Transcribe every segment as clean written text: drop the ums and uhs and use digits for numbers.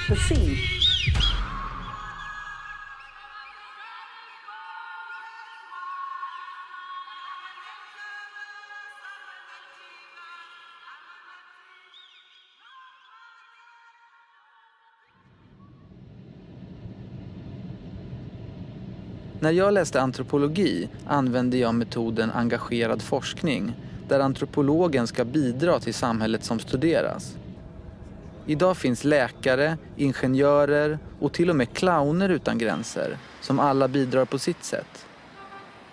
the sea. När jag läste antropologi använde jag metoden engagerad forskning, där antropologen ska bidra till samhället som studeras. Idag finns läkare, ingenjörer och till och med clowner utan gränser, som alla bidrar på sitt sätt.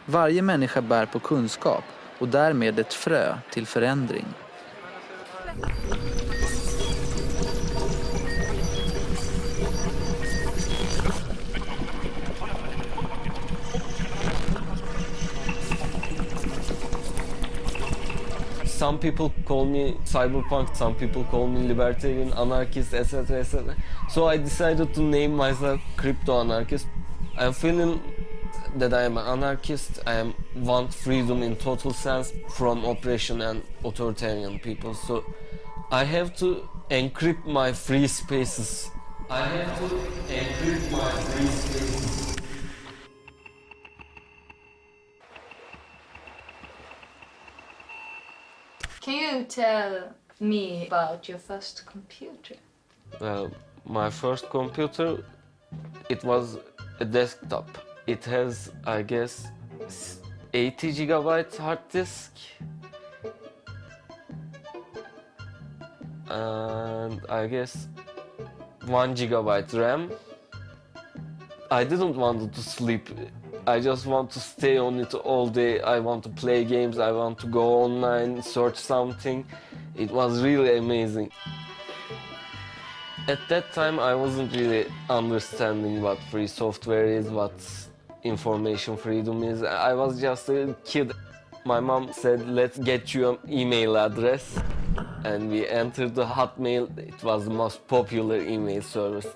Varje människa bär på kunskap och därmed ett frö till förändring. Some people call me cyberpunk, some people call me libertarian, anarchist, etc. etc. So I decided to name myself crypto-anarchist. I'm feeling that I am an anarchist. I want freedom in total sense from oppression and authoritarian people. So I have to encrypt my free spaces. I have to encrypt my free spaces. Can you tell me about your first computer? My first computer, it was a desktop. It has, I guess, 80 gigabyte hard disk. And I guess 1 gigabyte RAM. I didn't want to sleep. I just want to stay on it all day. I want to play games, I want to go online, search something. It was really amazing. At that time I wasn't really understanding what free software is, what information freedom is. I was just a kid. My mom said, let's get you an email address. And we entered the Hotmail. It was the most popular email service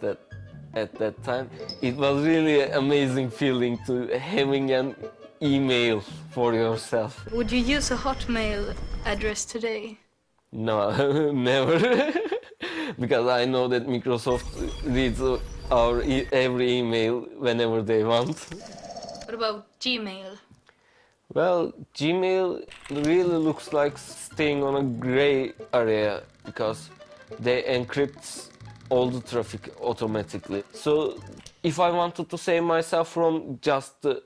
at that time. It was really an amazing feeling to having an email for yourself. Would you use a Hotmail address today? No, never. Because I know that Microsoft reads our every email whenever they want. What about Gmail? Well, Gmail really looks like staying on a gray area because they encrypt all the traffic automatically. So if I wanted to save myself from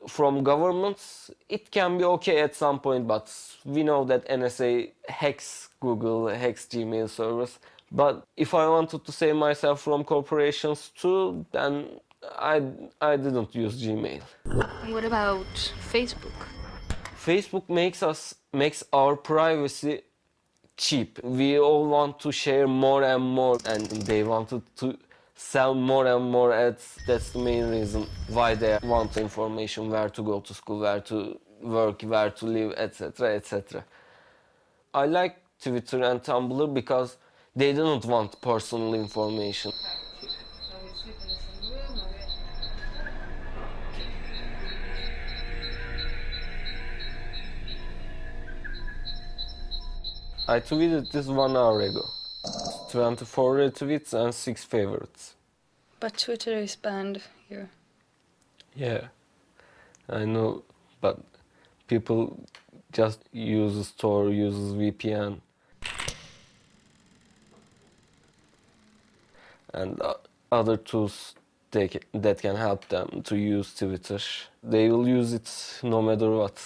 from governments, it can be okay at some point, but we know that NSA hacks Google, hacks Gmail servers. But if I wanted to save myself from corporations too, then I didn't use Gmail. What about Facebook? Facebook makes our privacy cheap. We all want to share more and more, and they wanted to sell more and more ads. That's the main reason why they want information, where to go to school, where to work, where to live, etc., etc. I like Twitter and Tumblr because they didn't want personal information. I tweeted this 1 hour ago. 24 retweets and 6 favorites. But Twitter is banned here. Yeah, I know, but people just use Tor, uses VPN. And other tools that can help them to use Twitter. They will use it no matter what.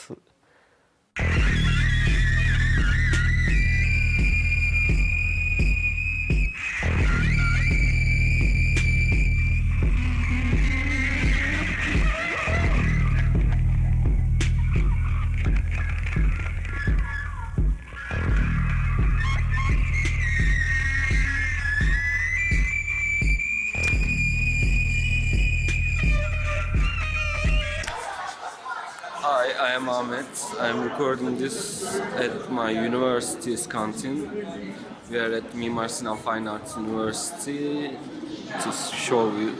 Hi, I am Ahmet. I am recording this at my university's canteen. We are at Mimar Sinan Fine Arts University to show you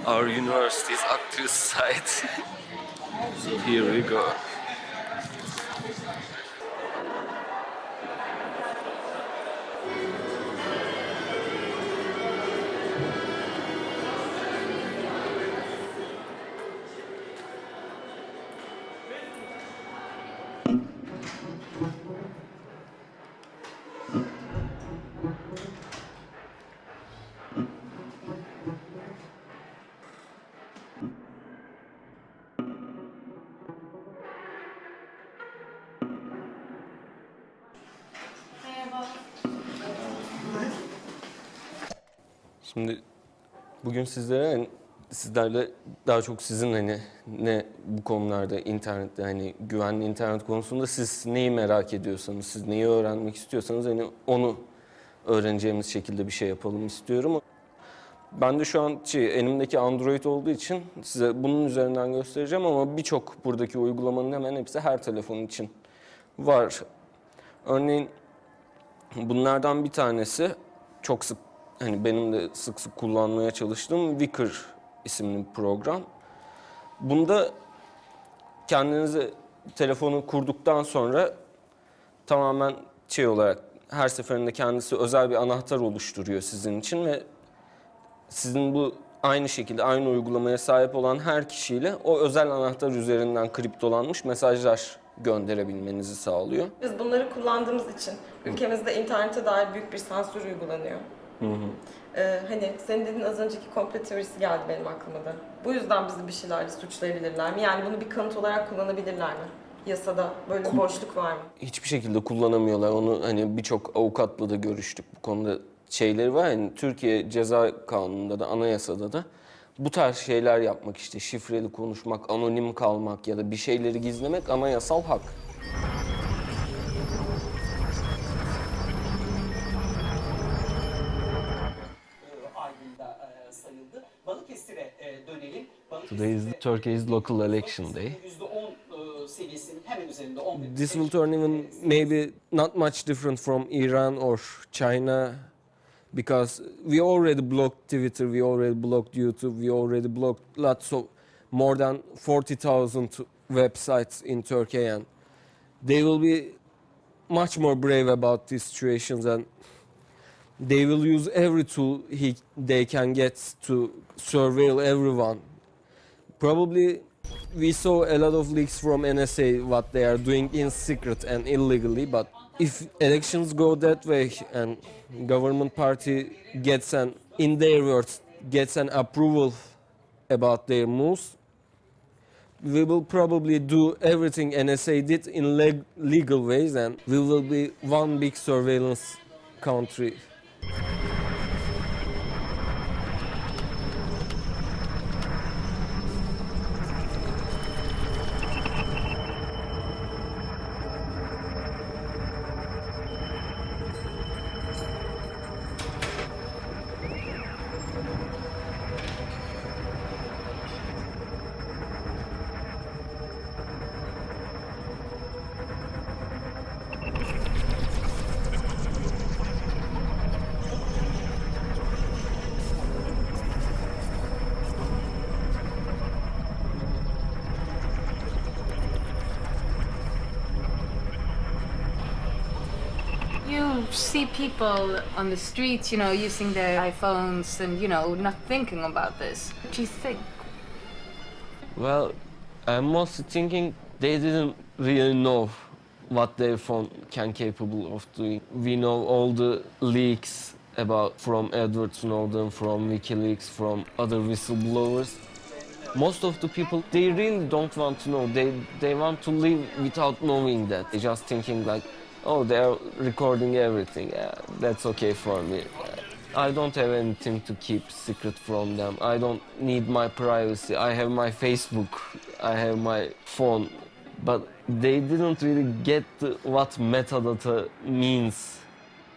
our university's activist side. So here we go. Şimdi bugün sizlerle daha çok sizin ne bu konularda internette güvenli internet konusunda siz neyi merak ediyorsanız, siz neyi öğrenmek istiyorsanız onu öğreneceğimiz şekilde bir şey yapalım istiyorum. Ben de şu an elimdeki Android olduğu için size bunun üzerinden göstereceğim ama birçok buradaki uygulamanın hemen hepsi her telefon için var. Örneğin bunlardan bir tanesi çok sık benim de sık sık kullanmaya çalıştığım Wicker isimli bir program. Bunda kendinize telefonu kurduktan sonra tamamen olarak her seferinde kendisi özel bir anahtar oluşturuyor sizin için ve sizin bu aynı şekilde aynı uygulamaya sahip olan her kişiyle o özel anahtar üzerinden kriptolanmış mesajlar gönderebilmenizi sağlıyor. Biz bunları kullandığımız için ülkemizde internete dair büyük bir sansür uygulanıyor. Senin dediğin az önceki komplo teorisi geldi benim aklıma da. Bu yüzden bizi bir şeylerle suçlayabilirler mi? Yani bunu bir kanıt olarak kullanabilirler mi? Yasada böyle bir boşluk var mı? Hiçbir şekilde kullanamıyorlar. Onu birçok avukatla da görüştük bu konuda şeyleri var. Türkiye Ceza Kanunu'nda da anayasada da bu tarz şeyler yapmak şifreli konuşmak, anonim kalmak ya da bir şeyleri gizlemek anayasal hak. Today is Turkey's local election day. This will turn even maybe not much different from Iran or China because we already blocked Twitter, we already blocked YouTube, we already blocked lots of more than 40,000 websites in Turkey, and they will be much more brave about these situations and they will use every tool they can get to surveil everyone. Probably we saw a lot of leaks from NSA what they are doing in secret and illegally, but if elections go that way and government party gets in their words, gets an approval about their moves, we will probably do everything NSA did in legal ways and we will be one big surveillance country. You see people on the streets, using their iPhones and, not thinking about this. What do you think? Well, I'm mostly thinking they didn't really know what their phone can capable of doing. We know all the leaks from Edward Snowden, from WikiLeaks, from other whistleblowers. Most of the people, they really don't want to know. They want to live without knowing that. They're just thinking like, oh, they're recording everything. Yeah, that's okay for me. I don't have anything to keep secret from them. I don't need my privacy. I have my Facebook. I have my phone. But they didn't really get what metadata means.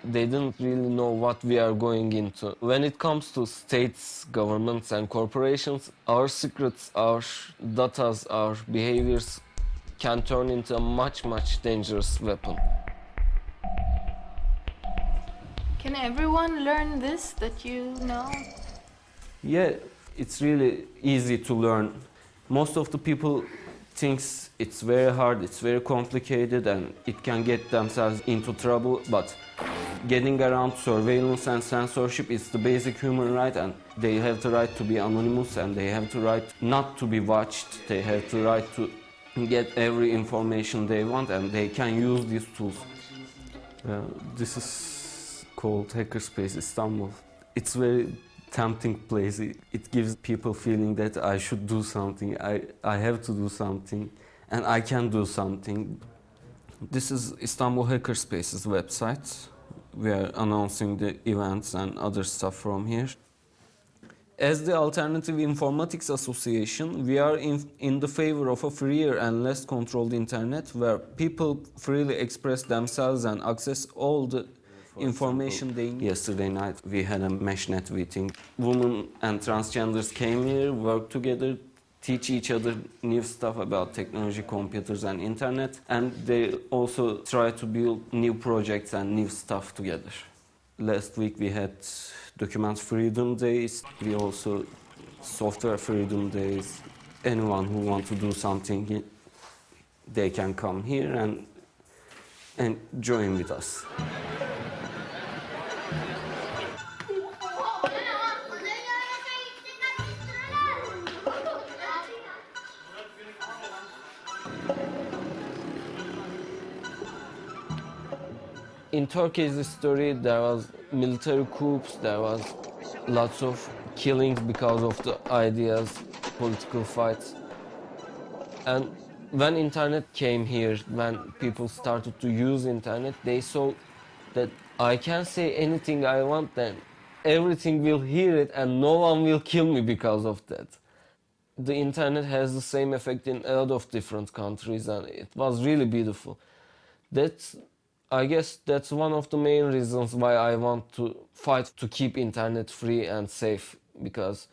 They didn't really know what we are going into. When it comes to states, governments, and corporations, our secrets, our data, our behaviors can turn into a much, much dangerous weapon. Can everyone learn this that you know? Yeah, it's really easy to learn. Most of the people thinks it's very hard, it's very complicated, and it can get themselves into trouble. But getting around surveillance and censorship is the basic human right, and they have the right to be anonymous, and they have the right not to be watched. They have the right to get every information they want, and they can use these tools. This is called Hackerspace Istanbul. It's a very tempting place. It gives people feeling that I should do something, I have to do something, and I can do something. This is Istanbul Hackerspace's website. We are announcing the events and other stuff from here. As the Alternative Informatics Association, we are in the favor of a freer and less controlled internet where people freely express themselves and access all the information they need. Yesterday night we had a meshnet meeting. Women and transgenders came here, worked together, teach each other new stuff about technology, computers and internet, and they also try to build new projects and new stuff together. Last week we had Document Freedom Days, we also Software Freedom Days. Anyone who wants to do something, they can come here and join with us. In Turkey's story, there was military coups, there was lots of killings because of the ideas, political fights. And when internet came here, when people started to use internet, they saw that I can say anything I want, then everything will hear it and no one will kill me because of that. The internet has the same effect in a lot of different countries and it was really beautiful. I guess that's one of the main reasons why I want to fight to keep internet free and safe, because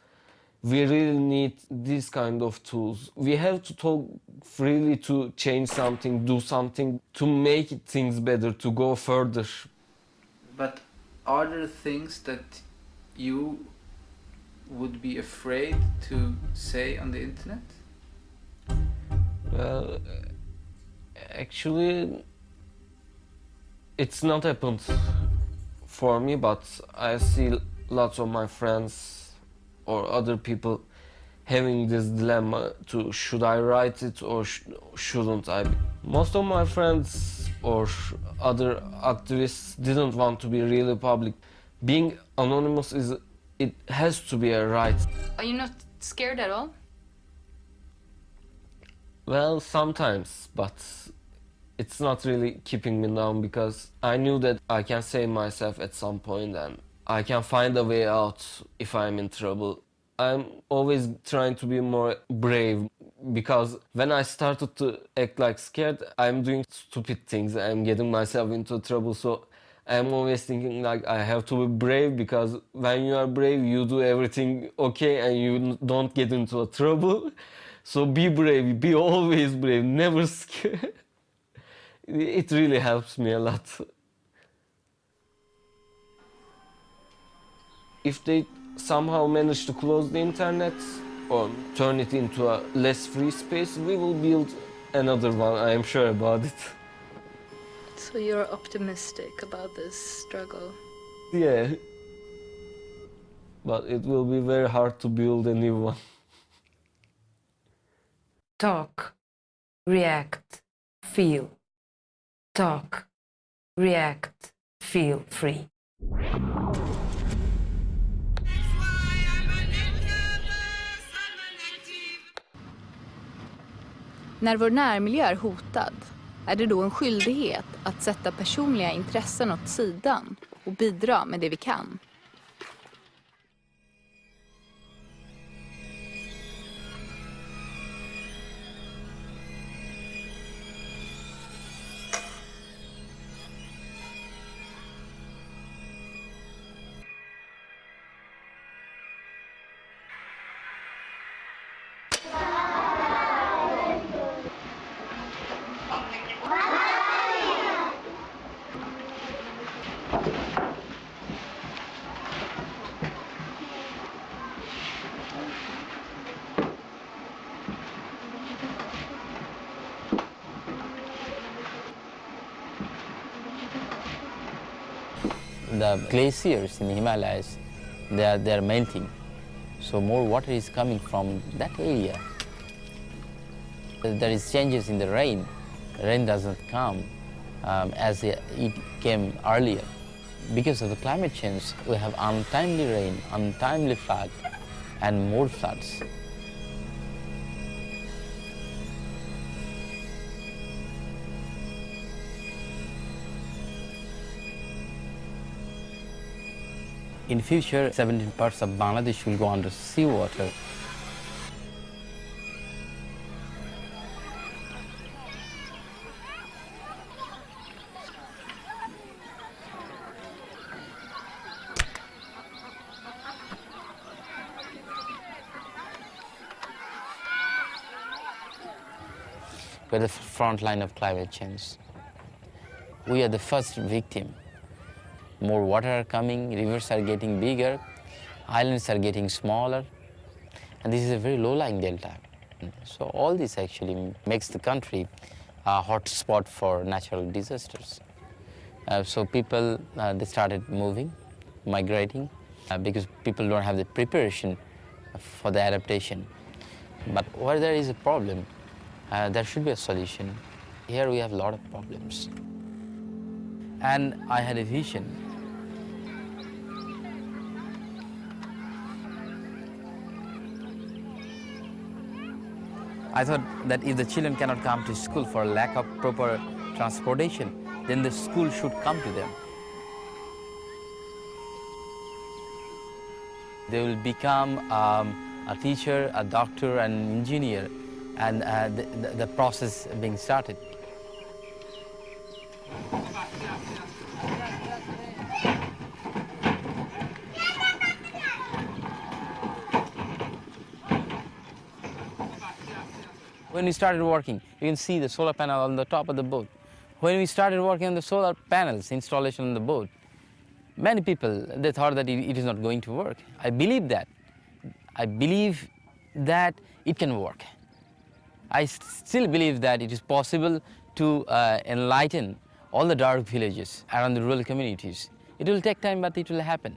we really need these kind of tools. We have to talk freely to change something, do something, to make things better, to go further. But are there things that you would be afraid to say on the internet? Well, actually, it's not happened for me, but I see lots of my friends or other people having this dilemma to should I write it or shouldn't I. Most of my friends or other activists didn't want to be really public. Being anonymous it has to be a right. Are you not scared at all? Well, sometimes, but it's not really keeping me down because I knew that I can save myself at some point and I can find a way out if I'm in trouble. I'm always trying to be more brave because when I started to act like scared, I'm doing stupid things. I'm getting myself into trouble, so I'm always thinking like I have to be brave because when you are brave, you do everything okay and you don't get into a trouble. So be brave, be always brave, never scared. It really helps me a lot. If they somehow manage to close the internet or turn it into a less free space, we will build another one, I am sure about it. So you're optimistic about this struggle? Yeah. But it will be very hard to build a new one. Talk, react, feel. Talk, react, feel free. När vår närmiljö är hotad är det då en skyldighet att sätta personliga intressen åt sidan och bidra med det vi kan. The glaciers in the Himalayas, they're melting. So more water is coming from that area. There is changes in the rain. Rain doesn't come as it came earlier. Because of the climate change, we have untimely rain, untimely flood, and more floods. In future, 17 parts of Bangladesh will go under seawater. We're the front line of climate change. We are the first victim. More water are coming, rivers are getting bigger, islands are getting smaller, and this is a very low-lying delta. So all this actually makes the country a hot spot for natural disasters. So people, they started moving, migrating, because people don't have the preparation for the adaptation. But where there is a problem, there should be a solution. Here we have a lot of problems. And I had a vision. I thought that if the children cannot come to school for lack of proper transportation, then the school should come to them. They will become a teacher, a doctor, an engineer, and the process being started. When we started working, you can see the solar panel on the top of the boat. When we started working on the solar panels installation on the boat, many people, they thought that it is not going to work. I believe that. I believe that it can work. I still believe that it is possible to enlighten all the dark villages around the rural communities. It will take time, but it will happen.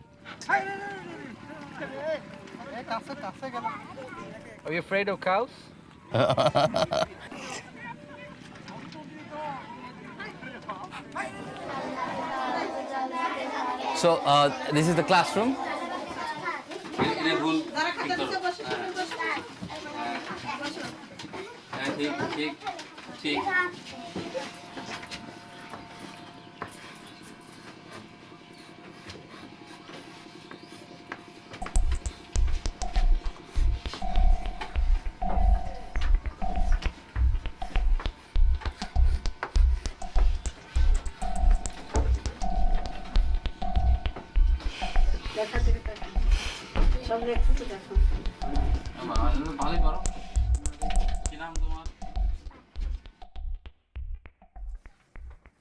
Are you afraid of cows? So this is the classroom.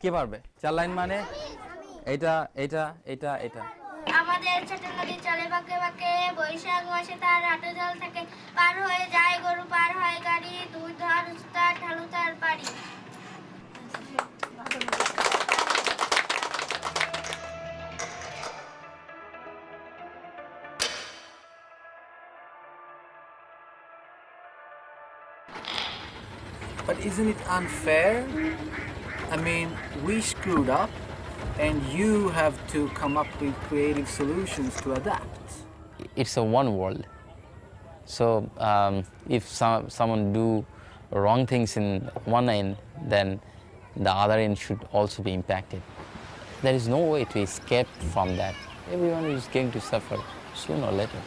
কে পারবে? 4 line মানে এটা এটা এটা এটা। আমাদের ছোট নদী চলে বাঁকে বাঁকে, বৈশাখ মাসে তার হাঁটু জল থাকে, পার হয়ে যায় গরু, পার হয় গাড়ি, দুই ধার উস্তার ঢালু তার পাড়ি। But isn't it unfair? I mean, we screwed up and you have to come up with creative solutions to adapt. It's a one world. So if someone do wrong things in one end, then the other end should also be impacted. There is no way to escape from that. Everyone is going to suffer sooner or later.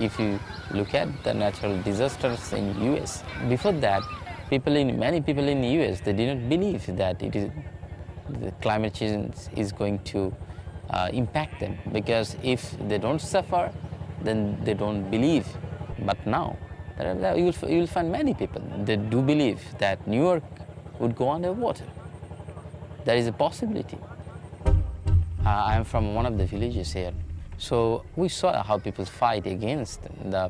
If you look at the natural disasters in US, before that, many people in the US, they did not believe that the climate change is going to impact them, because if they don't suffer, then they don't believe. But now, you will find many people that do believe that New York would go underwater. There is a possibility. I am from one of the villages here. So we saw how people fight against the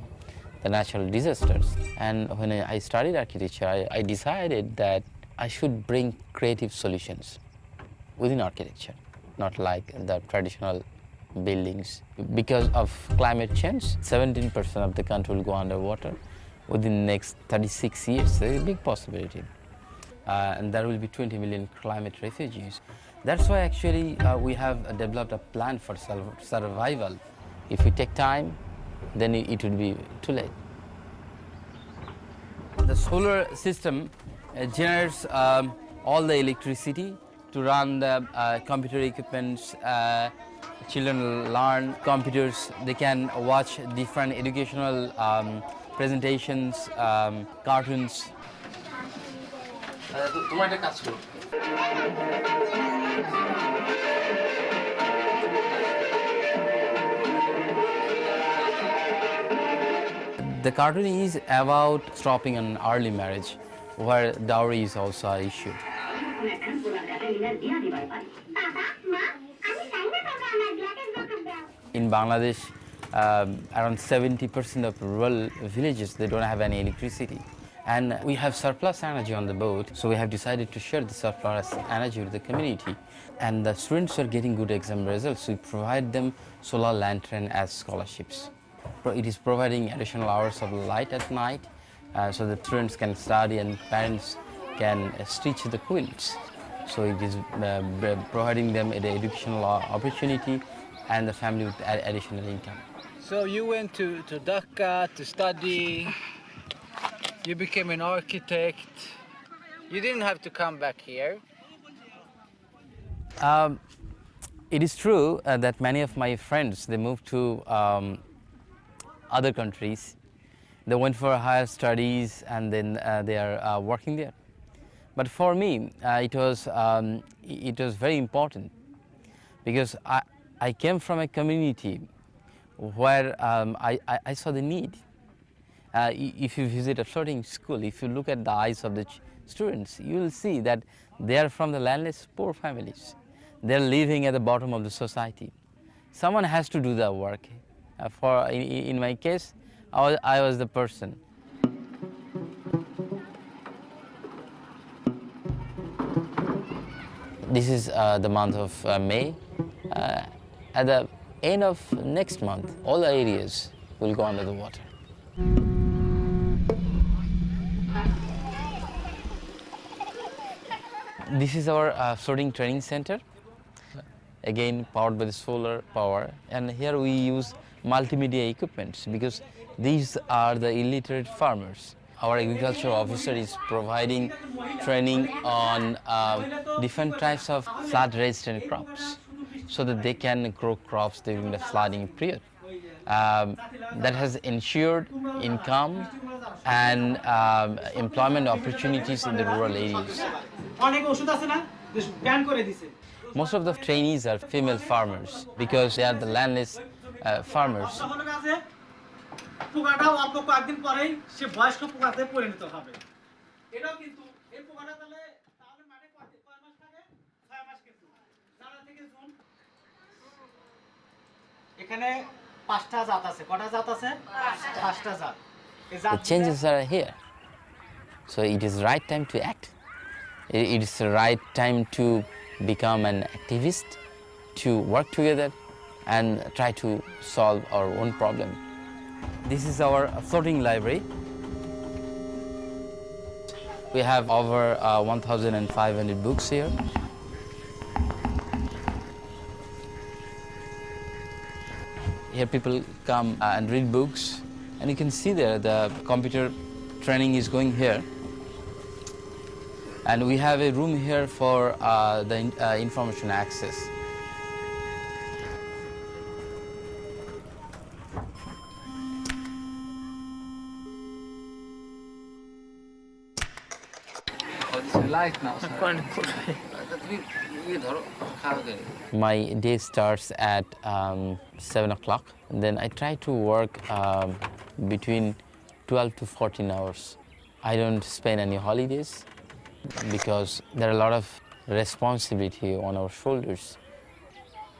natural disasters. And when I studied architecture, I decided that I should bring creative solutions within architecture, not like the traditional buildings. Because of climate change, 17% of the country will go underwater within the next 36 years. There is a big possibility. And there will be 20 million climate refugees. That's why actually we have developed a plan for survival. If we take time, then it would be too late. The solar system generates all the electricity to run the computer equipments. Children learn computers. They can watch different educational presentations, cartoons. The cartoon is about stopping an early marriage, where dowry is also an issue. In Bangladesh, around 70% of rural villages, they don't have any electricity. And we have surplus energy on the boat, so we have decided to share the surplus energy with the community. And the students are getting good exam results, so we provide them solar lantern as scholarships. It is providing additional hours of light at night, so the students can study and parents can stitch the quilts. So it is providing them the educational opportunity and the family with additional income. So you went to Dhaka to study, you became an architect, you didn't have to come back here. It is true that many of my friends, they moved to other countries. They went for higher studies and then they are working there. But for me, it was very important because I came from a community where I saw the need. If you visit a floating school, if you look at the eyes of the students, you will see that they are from the landless poor families. They're living at the bottom of the society. Someone has to do the work. In my case, I was the person. This is the month of May. At the end of next month, all the areas will go under the water. This is our floating training center, again powered by the solar power, and here we use multimedia equipments because these are the illiterate farmers. Our agriculture officer is providing training on different types of flood-resistant crops so that they can grow crops during the flooding period. That has ensured income and employment opportunities in the rural areas. Most of the trainees are female farmers because they are the landless farmers. The changes are here. So it is the right time to act. It is the right time to become an activist, to work together and try to solve our own problem. This is our floating library. We have over 1,500 books here. Here people come and read books, and you can see there the computer training is going here. And we have a room here for the information access. My day starts at 7 o'clock. Then I try to work between 12 to 14 hours. I don't spend any holidays because there are a lot of responsibility on our shoulders.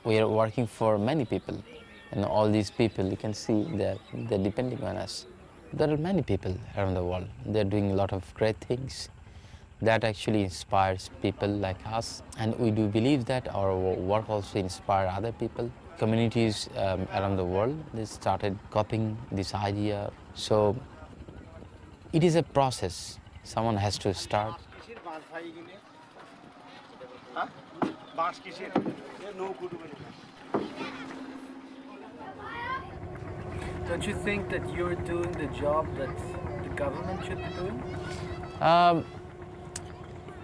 We are working for many people, and all these people, you can see that they're depending on us. There are many people around the world. They're doing a lot of great things. That actually inspires people like us, and we do believe that our work also inspires other people. Communities around the world, they started copying this idea. So it is a process. Someone has to start. Don't you think that you're doing the job that the government should be doing?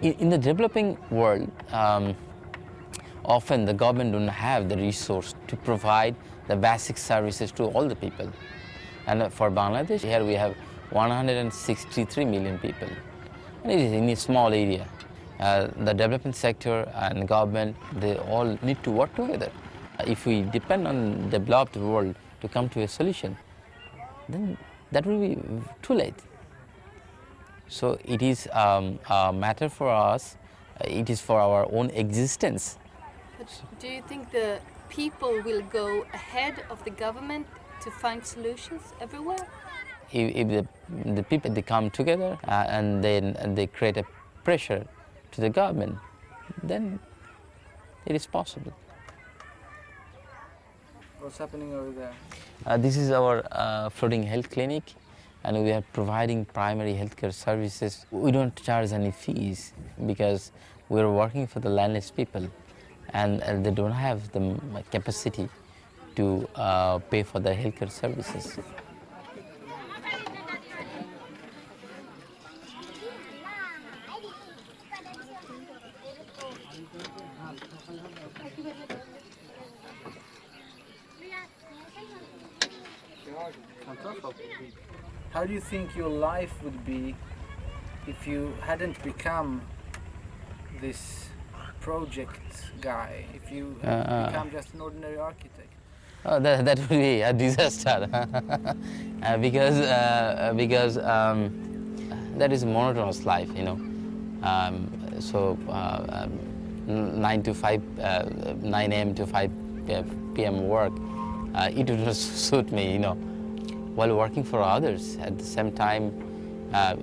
In the developing world, often the government don't have the resource to provide the basic services to all the people. And for Bangladesh, here we have 163 million people. And it is in a small area. The development sector and government, they all need to work together. If we depend on the developed world to come to a solution, then that will be too late. So it is a matter for us, it is for our own existence. But do you think the people will go ahead of the government to find solutions everywhere? If the people, they come together and then they create a pressure to the government, then it is possible. What's happening over there? This is our floating health clinic, and we are providing primary healthcare services. We don't charge any fees because we're working for the landless people, and they don't have the capacity to pay for the healthcare services. How do you think your life would be if you hadn't become this project guy, if you become just an ordinary architect? Oh, that would be a disaster because that is a monotonous life, you know. 9 to 5, 9 a.m. to 5 p.m. work, it would not suit me, you know. While working for others, at the same time,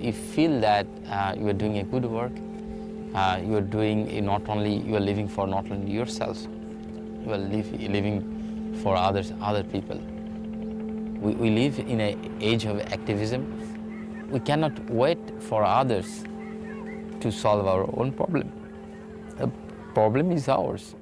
you feel that you are doing a good work. You are doing not only you are living for not only yourself, you are living for others, other people. We live in an age of activism. We cannot wait for others to solve our own problem. The problem is ours.